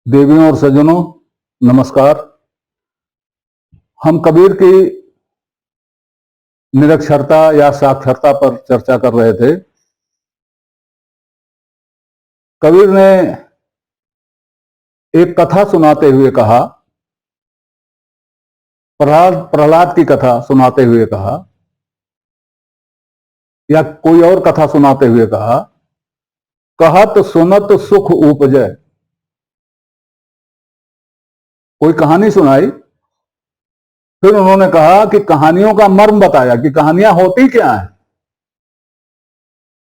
देवियों और सज्जनों, नमस्कार। हम कबीर की निरक्षरता या साक्षरता पर चर्चा कर रहे थे। कबीर ने एक कथा सुनाते हुए कहा, प्रहलाद की कथा सुनाते हुए कहा, या कोई और कथा सुनाते हुए कहा, कहत सुनत सुख उपजय। कोई कहानी सुनाई, फिर उन्होंने कहा कि कहानियों का मर्म बताया कि कहानियां होती क्या हैं,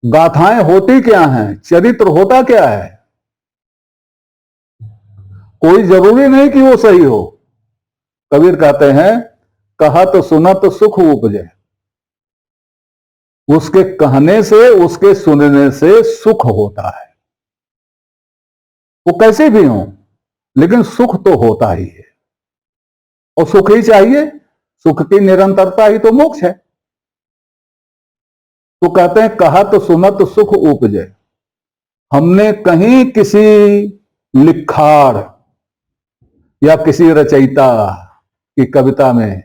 गाथाएं होती क्या हैं, चरित्र होता क्या है। कोई जरूरी नहीं कि वो सही हो। कबीर कहते हैं कहत सुनत सुख उपजे। उसके कहने से, उसके सुनने से सुख होता है। वो कैसे भी हो, लेकिन सुख तो होता ही है, और सुख ही चाहिए। सुख की निरंतरता ही तो मोक्ष है। तो कहते हैं कहत सुनत सुख उपजे। हमने कहीं किसी लिखाड़ या किसी रचयिता की कविता में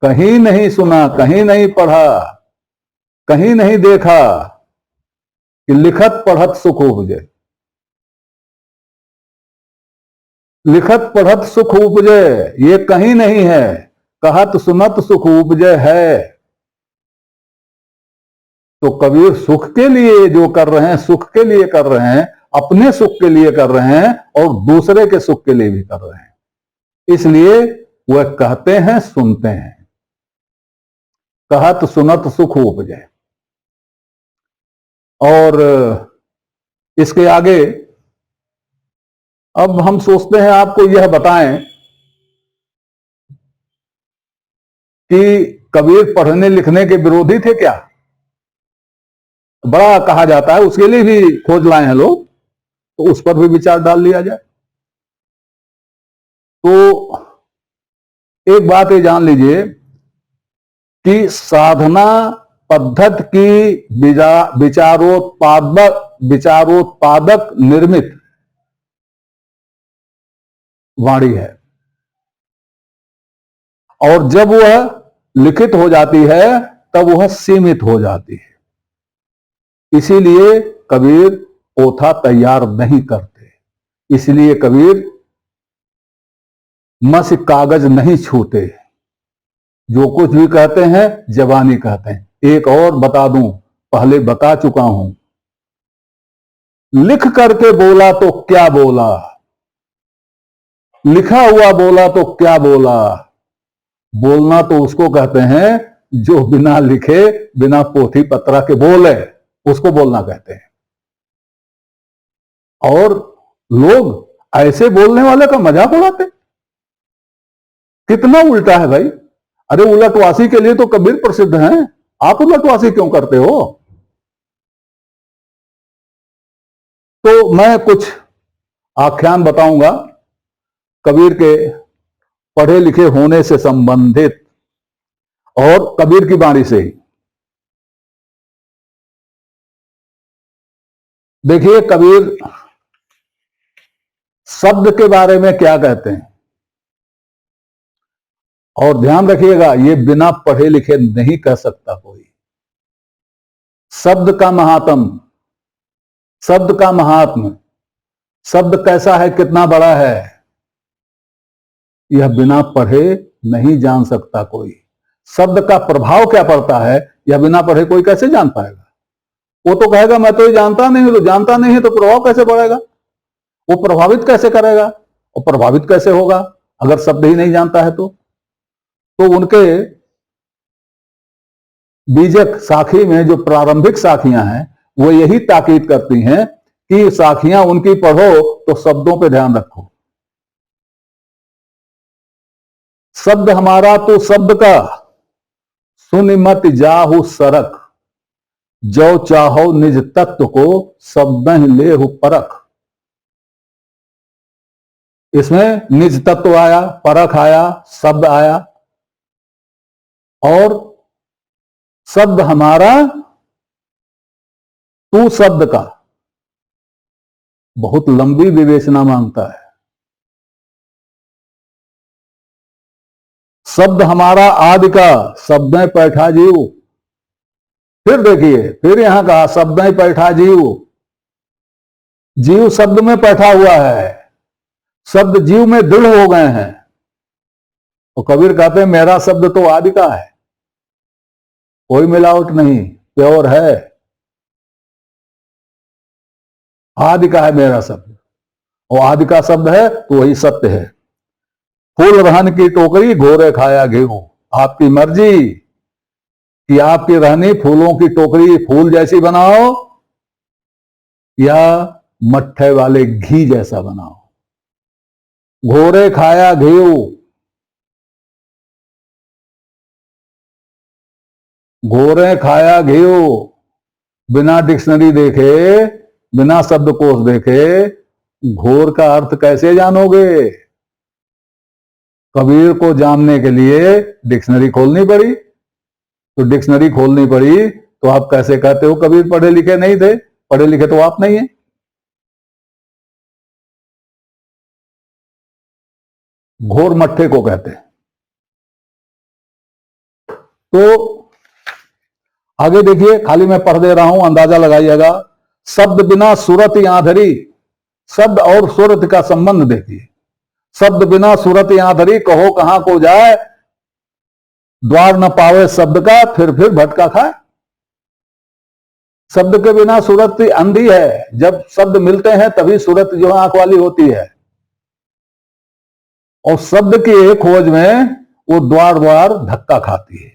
कहीं नहीं सुना, कहीं नहीं पढ़ा, कहीं नहीं देखा कि लिखत पढ़त सुख उपजे। लिखत पढ़त सुख उपजे ये कहीं नहीं है, कहत सुनत सुख उपजे है। तो कबीर सुख के लिए जो कर रहे हैं, सुख के लिए कर रहे हैं, अपने सुख के लिए कर रहे हैं और दूसरे के सुख के लिए भी कर रहे हैं। इसलिए वह कहते हैं, सुनते हैं। कहत सुनत सुख उपजे। और इसके आगे अब हम सोचते हैं आपको यह बताएं कि कबीर पढ़ने लिखने के विरोधी थे क्या? बड़ा कहा जाता है, उसके लिए भी खोज लाए हैं लोग, तो उस पर भी विचार डाल लिया जाए। तो एक बात ये जान लीजिए कि साधना पद्धति की विचारोत्पादक निर्मित वाणी है, और जब वह लिखित हो जाती है तब वह सीमित हो जाती है। इसीलिए कबीर पोथा तैयार नहीं करते, इसलिए कबीर मस कागज नहीं छूते। जो कुछ भी कहते हैं जबानी कहते हैं। एक और बता दूं, पहले बता चुका हूं, लिख करके बोला तो क्या बोला, लिखा हुआ बोला तो क्या बोला। बोलना तो उसको कहते हैं जो बिना लिखे, बिना पोथी पत्रा के बोले, उसको बोलना कहते हैं। और लोग ऐसे बोलने वाले का मजाक उड़ाते। कितना उल्टा है भाई। अरे उलटवासी के लिए तो कबीर प्रसिद्ध हैं, आप उलटवासी क्यों करते हो? तो मैं कुछ आख्यान बताऊंगा कबीर के पढ़े लिखे होने से संबंधित, और कबीर की वाणी से ही। देखिए कबीर शब्द के बारे में क्या कहते हैं, और ध्यान रखिएगा, ये बिना पढ़े लिखे नहीं कह सकता कोई। शब्द का महात्म, शब्द का महात्म, शब्द कैसा है, कितना बड़ा है, यह बिना पढ़े नहीं जान सकता कोई। शब्द का प्रभाव क्या पड़ता है, यह बिना पढ़े कोई कैसे जान पाएगा? वो तो कहेगा मैं तो ये जानता नहीं हूं। तो जानता नहीं है तो प्रभाव कैसे पड़ेगा? वो प्रभावित कैसे करेगा? और प्रभावित कैसे होगा अगर शब्द ही नहीं जानता है? तो उनके बीजक साखी में जो प्रारंभिक साखियां हैं, वो यही ताकीद करती हैं कि साखियां उनकी पढ़ो तो शब्दों पे ध्यान रखो। शब्द हमारा तो शब्द का, सुन मत जाहु सरक, जो चाहो निज तत्व को शब्द लेहु परख। इसमें निज तत्व आया, परख आया, शब्द आया। और शब्द हमारा, तू शब्द का बहुत लंबी विवेचना मांगता है। शब्द हमारा आदि का, शब्द है पैठा जीव। फिर देखिए, फिर यहां कहा शब्द है पैठा जीव। जीव शब्द में बैठा हुआ है, शब्द जीव में दृढ़ हो गए हैं। तो कबीर कहते हैं मेरा शब्द तो आदि का है, कोई मिलावट नहीं, प्योर है, आदि का है मेरा शब्द। और आदि का शब्द है तो वही सत्य है। फूल रहन की टोकरी घोरे खाया घेऊ। आपकी मर्जी कि आपकी रहनी फूलों की टोकरी फूल जैसी बनाओ या मट्ठे वाले घी जैसा बनाओ। घोरे खाया घेऊ, घोरे खाया घेऊ। बिना डिक्शनरी देखे, बिना शब्दकोश देखे घोर का अर्थ कैसे जानोगे? कबीर को जानने के लिए डिक्शनरी खोलनी पड़ी। तो डिक्शनरी खोलनी पड़ी तो आप कैसे कहते हो कबीर पढ़े लिखे नहीं थे? पढ़े लिखे तो आप नहीं है। घोर मट्ठे को कहते हैं। तो आगे देखिए, खाली मैं पढ़ दे रहा हूं, अंदाजा लगाइएगा। शब्द बिना सूरत आंधरी, शब्द और सूरत का संबंध देखिए। शब्द बिना सूरत आंधरी, कहो कहां को जाए, द्वार न पावे शब्द का, फिर भटका खाए। शब्द के बिना सूरत अंधी है, जब शब्द मिलते हैं तभी सूरत जो आंख वाली होती है। और शब्द की खोज में वो द्वार द्वार धक्का खाती है।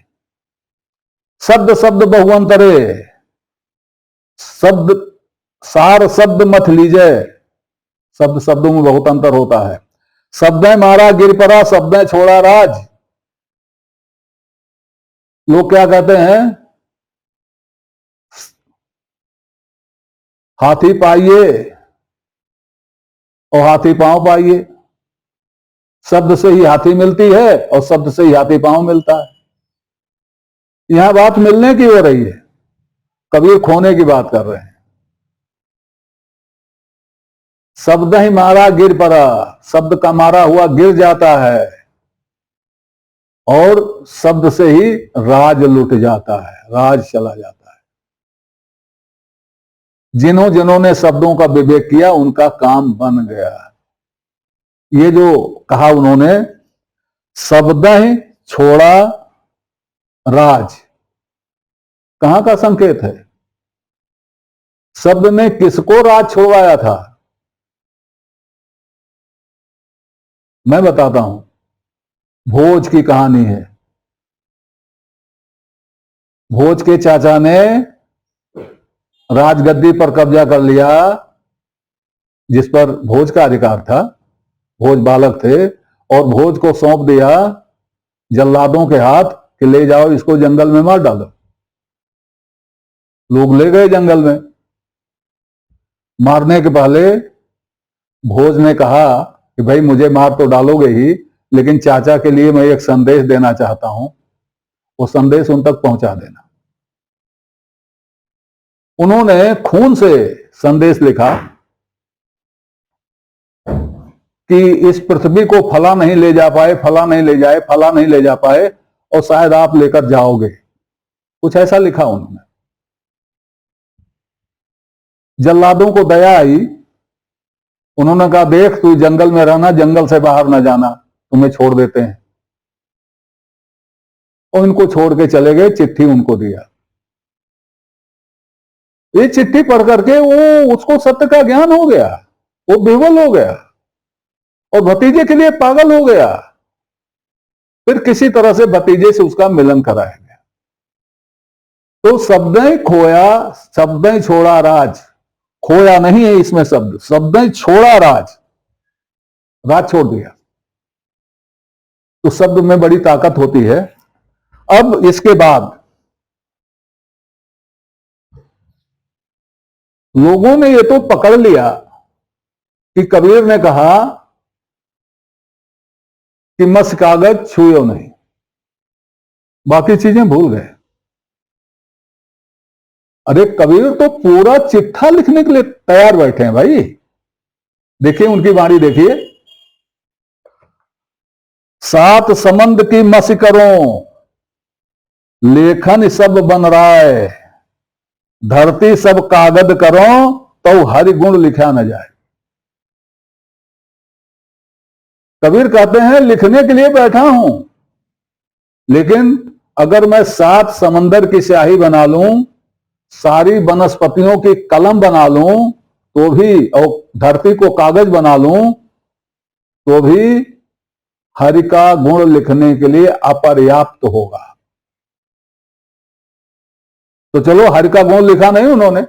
शब्द शब्द बहुअंतरे, शब्द सार शब्द मत लीजिए। शब्द शब्दों में बहुत अंतर होता है। शब्द मारा गिर पड़ा, शब्द छोड़ा राज। लोग क्या कहते हैं, हाथी पाइए और हाथी पांव पाइए। शब्द से ही हाथी मिलती है और शब्द से ही हाथी पांव मिलता है। यहां बात मिलने की हो रही है, कबीर खोने की बात कर रहे हैं। शब्द ही मारा गिर पड़ा, शब्द का मारा हुआ गिर जाता है और शब्द से ही राज लुट जाता है, राज चला जाता है। जिन्होंने शब्दों का विवेक किया उनका काम बन गया। ये जो कहा उन्होंने, शब्द ही छोड़ा राज, कहां का संकेत है? शब्द ने किसको राज छोड़वाया था? मैं बताता हूं, भोज की कहानी है। भोज के चाचा ने राजगद्दी पर कब्जा कर लिया, जिस पर भोज का अधिकार था। भोज बालक थे और भोज को सौंप दिया जल्लादों के हाथ कि ले जाओ इसको जंगल में मार डालो। लोग ले गए जंगल में। मारने के पहले भोज ने कहा कि भाई मुझे मार तो डालोगे ही, लेकिन चाचा के लिए मैं एक संदेश देना चाहता हूं, वो संदेश उन तक पहुंचा देना। उन्होंने खून से संदेश लिखा कि इस पृथ्वी को फला नहीं ले जा पाए, फला नहीं ले जाए, फला नहीं ले जा पाए, और शायद आप लेकर जाओगे। कुछ ऐसा लिखा उन्होंने। जल्लादों को दया आई। उन्होंने कहा देख तू जंगल में रहना, जंगल से बाहर ना जाना, तुम्हें छोड़ देते हैं। और इनको छोड़ के चले गए। चिट्ठी उनको दिया। ये चिट्ठी पढ़ करके वो उसको सत्य का ज्ञान हो गया, वो विह्वल हो गया और भतीजे के लिए पागल हो गया। फिर किसी तरह से भतीजे से उसका मिलन कराया गया। तो शब्द ही खोया, शब्द ही छोड़ा राज। खोया नहीं है इसमें शब्द, शब्द ही छोड़ा राज, राज छोड़ दिया। तो शब्द में बड़ी ताकत होती है। अब इसके बाद लोगों ने ये तो पकड़ लिया कि कबीर ने कहा कि मस कागज छुओ नहीं, बाकी चीजें भूल गए। अरे कबीर तो पूरा चिट्ठा लिखने के लिए तैयार बैठे हैं भाई। देखिए उनकी वाणी देखिए। सात समंद की मसी करो, लेखन सब बन रहा है, धरती सब कागज करो, तो हरि गुण लिखा न जाए। कबीर कहते हैं लिखने के लिए बैठा हूं, लेकिन अगर मैं सात समंदर की स्याही बना लूं, सारी वनस्पतियों की कलम बना लूं तो भी, और धरती को कागज बना लूं तो भी हरि का गुण लिखने के लिए अपर्याप्त होगा। तो चलो हरि का गुण लिखा नहीं उन्होंने,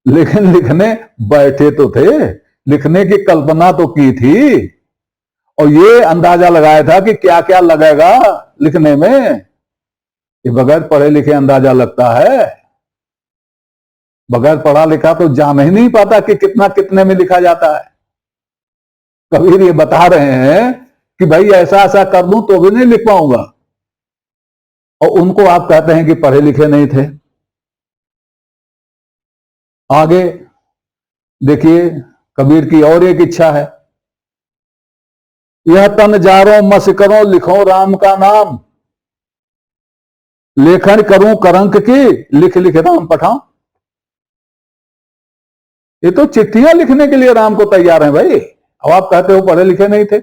लेकिन लिखने बैठे तो थे, लिखने की कल्पना तो की थी, और ये अंदाजा लगाया था कि क्या क्या लगेगा लिखने में। ये बगैर पढ़े लिखे अंदाजा लगता है, बगैर पढ़ा लिखा तो जान ही नहीं पाता कि कितना कितने में लिखा जाता है। कबीर ये बता रहे हैं कि भाई ऐसा ऐसा कर दूं तो भी नहीं लिख पाऊंगा, और उनको आप कहते हैं कि पढ़े लिखे नहीं थे। आगे देखिए कबीर की और एक इच्छा है, यह तन जारो मस करो, लिखो राम का नाम, लेखन करूं करंक की, लिख लिख राम पठाऊं। ये तो चिट्ठियां लिखने के लिए राम को तैयार हैं भाई, अब आप कहते हो पढ़े लिखे नहीं थे।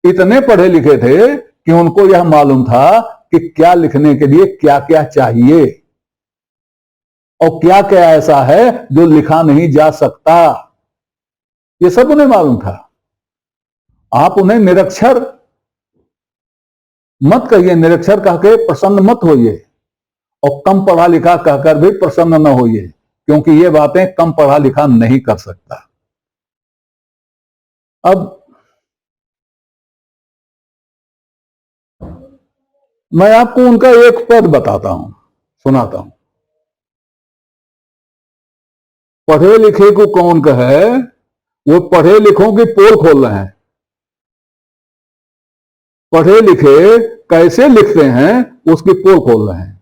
इतने पढ़े लिखे थे कि उनको यह मालूम था कि क्या लिखने के लिए क्या क्या चाहिए, और क्या क्या ऐसा है जो लिखा नहीं जा सकता, ये सब उन्हें मालूम था। आप उन्हें निरक्षर मत कहिए, निरक्षर कह के प्रसन्न मत होइए, और कम पढ़ा लिखा कहकर भी प्रसन्न न होइए, क्योंकि ये बातें कम पढ़ा लिखा नहीं कर सकता। अब मैं आपको उनका एक पद बताता हूं, सुनाता हूं। पढ़े लिखे को कौन कहे, वो पढ़े लिखों की पोल खोल रहे हैं। पढ़े लिखे कैसे लिखते हैं उसकी पोल खोल रहे हैं,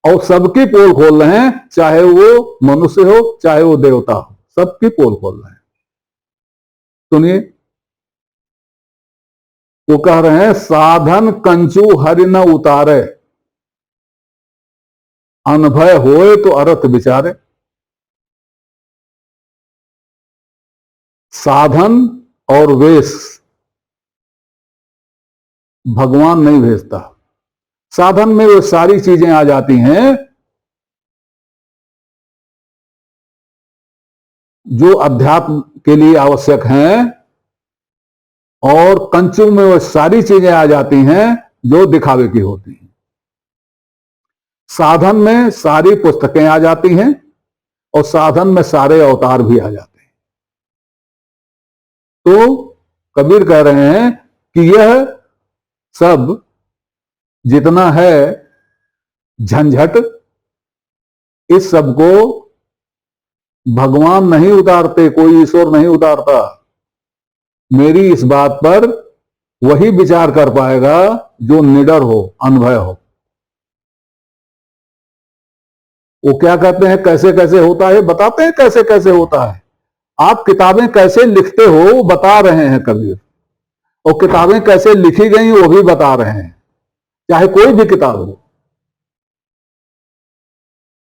और सबकी पोल खोल रहे हैं, चाहे वो मनुष्य हो चाहे वो देवता हो, सबकी पोल खोल रहे हैं। सुनिए, वो कह रहे हैं, साधन कंचू हरि न उतारे, अनभय होए तो अर्थ विचारे। साधन और वेश भगवान नहीं भेजता। साधन में वो सारी चीजें आ जाती हैं जो अध्यात्म के लिए आवश्यक हैं, और कंचू में वो सारी चीजें आ जाती हैं जो दिखावे की होती हैं। साधन में सारी पुस्तकें आ जाती हैं, और साधन में सारे अवतार भी आ जाते हैं। तो कबीर कह रहे हैं कि यह सब जितना है झंझट, इस सब को भगवान नहीं उतारते, कोई ईश्वर नहीं उतारता। मेरी इस बात पर वही विचार कर पाएगा जो निडर हो, अनभय हो। वो क्या कहते हैं, कैसे कैसे होता है बताते हैं, कैसे कैसे होता है। आप किताबें कैसे लिखते हो वो बता रहे हैं कबीर, और किताबें कैसे लिखी गई वो भी बता रहे हैं, चाहे कोई भी किताब हो।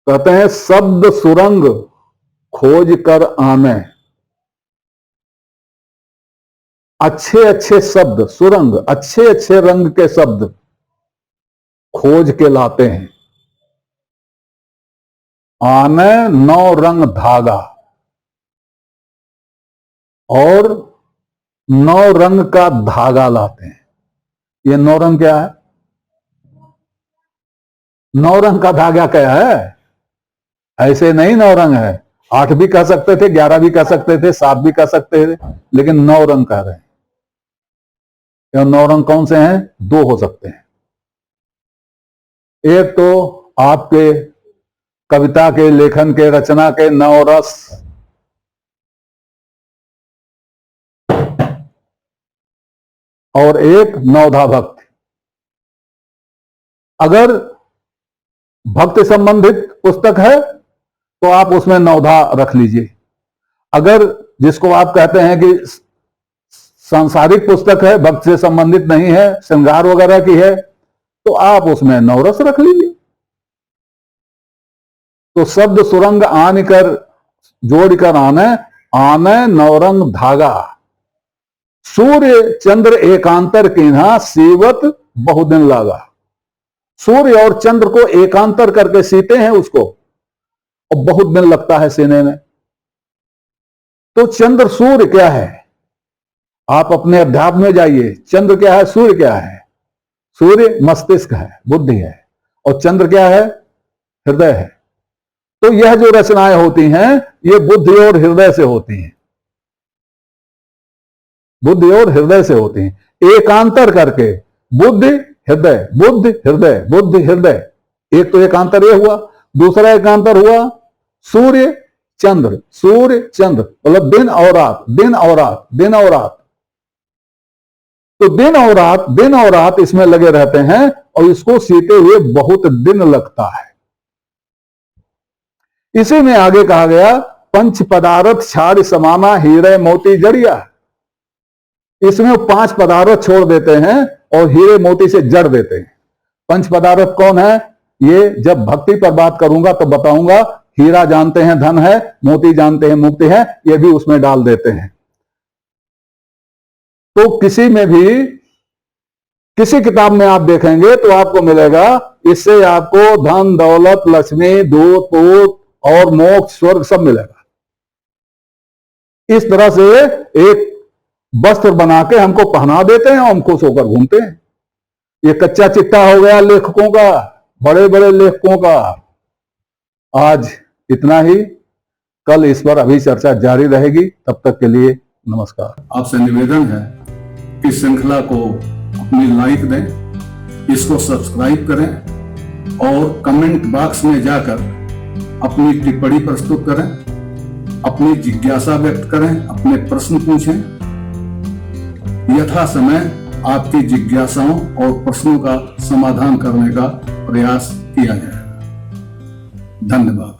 कहते हैं शब्द सुरंग खोज कर आने, अच्छे अच्छे शब्द, सुरंग अच्छे अच्छे रंग के शब्द खोज के लाते हैं। आने नौ रंग धागा, और 9 रंग का धागा लाते हैं। ये 9 रंग क्या है? 9 रंग का धागा क्या है? ऐसे नहीं 9 रंग है, 8 भी कह सकते थे, 11 भी कह सकते थे, 7 भी कह सकते थे, लेकिन 9 रंग कह रहे हैं। 9 रंग कौन से हैं? 2 हो सकते हैं। एक तो आपके कविता के, लेखन के, रचना के 9 रस, और एक नवधा भक्ति। अगर भक्ति संबंधित पुस्तक है तो आप उसमें नवधा रख लीजिए। अगर जिसको आप कहते हैं कि सांसारिक पुस्तक है, भक्त से संबंधित नहीं है, श्रृंगार वगैरह की है, तो आप उसमें नवरस रख लीजिए। तो शब्द सुरंग आन कर जोड़कर आने आने नवरंग धागा, सूर्य चंद्र एकांतर किन्हा सीवत बहुदिन लागा। सूर्य और चंद्र को एकांतर करके सीते हैं उसको, और बहुत दिन लगता है सीने में। तो चंद्र सूर्य क्या है, आप अपने अध्यात्म में जाइए। चंद्र क्या है, सूर्य क्या है? सूर्य मस्तिष्क है, बुद्धि है, और चंद्र क्या है? हृदय है। तो यह जो रचनाएं होती हैं ये बुद्धि और हृदय से होती हैं, बुद्धि और हृदय से होती हैं, एकांतर करके। बुद्धि हृदय, बुद्धि हृदय, बुद्धि हृदय। एक तो एकांतर ये हुआ, दूसरा एकांतर हुआ सूर्य चंद्र, सूर्य चंद्र, मतलब दिन और रात, दिन और रात, दिन और रात। तो दिन और रात, दिन और रात इसमें लगे रहते हैं, और इसको सीते हुए बहुत दिन लगता है। इसी में आगे कहा गया पंच पदार्थ छाड़ समाना हीरे मोती जड़िया। इसमें 5 पदार्थ छोड़ देते हैं और हीरे मोती से जड़ देते हैं। पंच पदार्थ कौन है? ये जब भक्ति पर बात करूंगा तो बताऊंगा। हीरा जानते हैं धन है, मोती जानते हैं मुक्ति है, ये भी उसमें डाल देते हैं। तो किसी में भी, किसी किताब में आप देखेंगे तो आपको मिलेगा, इससे आपको धन दौलत लक्ष्मी दूत पूत और मोक्ष स्वर्ग सब मिलेगा। इस तरह से एक वस्त्र बना के हमको पहना देते हैं और हम खुश होकर घूमते हैं। ये कच्चा चिट्टा हो गया लेखकों का, बड़े बड़े लेखकों का। आज इतना ही, कल इस पर अभी चर्चा जारी रहेगी। तब तक के लिए नमस्कार। आपसे निवेदन है कि श्रृंखला को अपनी लाइक दें, इसको सब्सक्राइब करें और कमेंट बॉक्स में जाकर अपनी टिप्पणी प्रस्तुत करें, अपनी जिज्ञासा व्यक्त करें, अपने प्रश्न पूछें। यथा समय आपकी जिज्ञासाओं और प्रश्नों का समाधान करने का प्रयास किया जाएगा। धन्यवाद।